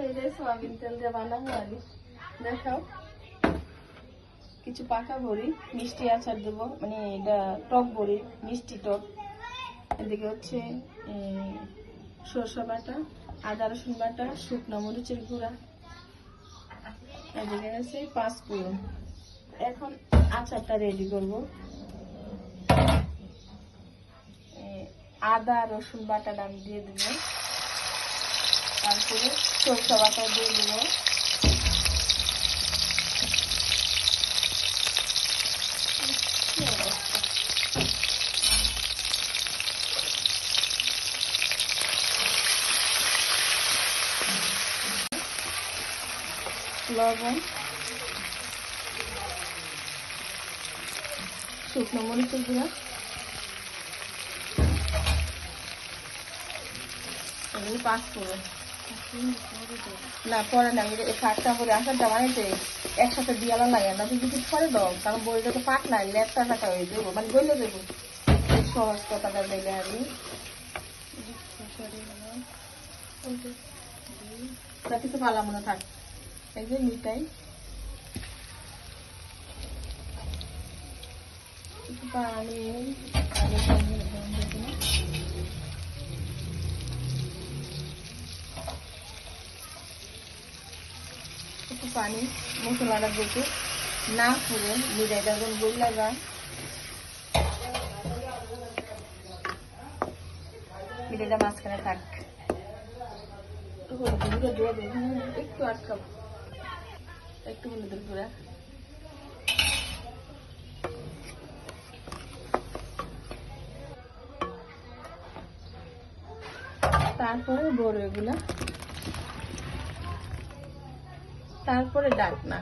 এই যে সয়াবিন তেল দিয়ে বানাবো আগে দেখাও। কিছু পাকা বড়ি, মিষ্টি আচার দেবো, মানে এটা টক বড়ি, মিষ্টি টক। এদিকে হচ্ছে সরষে বাটা, আদা রসুন বাটা, শুকনো মরিচের গুঁড়া, এদিকে আছে পাঁচফোড়ন। এখন আচারটা রেডি করবো। আদা রসুন বাটাটা আমি দিয়ে দেবো, তারপরে সরষে বাটা দিয়ে দেবো, লবণ, শুকনো মরিচের গুঁড়া, পাঁচফোড়ন। না পরে না, আমি শাকটা করে আচারটা বানাইতে একসাথে দিয়ে লাগে না, তুমি কিছু পরে দাও, কারণ বইটা তো পাক নাই, লেটটা কাটা হয়ে দেবো, মানে গলে দেবো। সহজ কথাটা দিলে আমি কিছু পালা মনে থাক। এই যে মিঠাই পানি, একটু পানি, মশলাটা দেখে না পুরো মিঠাইটা যখন বইলা যায়, মিঠাইটা মাঝখানে থাক। একটু আটকাবো, একটু হলুদের গুঁড়া, তারপরে বড় এগুলা, তারপরে ডাকনা।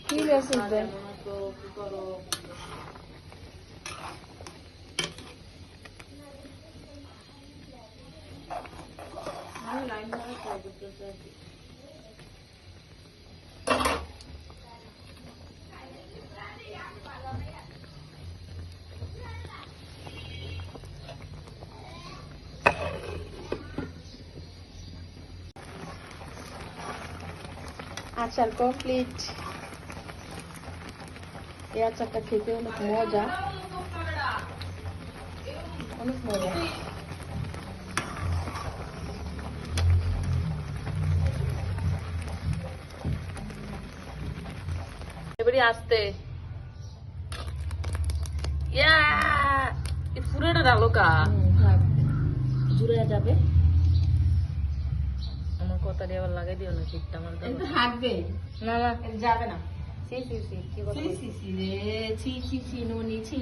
ঠিক আছে, আচার কমপ্লিট। এই আচারটা খেতে অনেক মজা, অনেক মজা। এবারে আসতে পুরোটা ডালো কা জুড়ে যাবে। আমার কথা দিয়ে আবার লাগাই দিও না চিটটা, আমার হাঁটবে না, না যাবে না। সি সি সি কি কথা, সি সি সি রে, ছি ছি ছি নুনি ছি।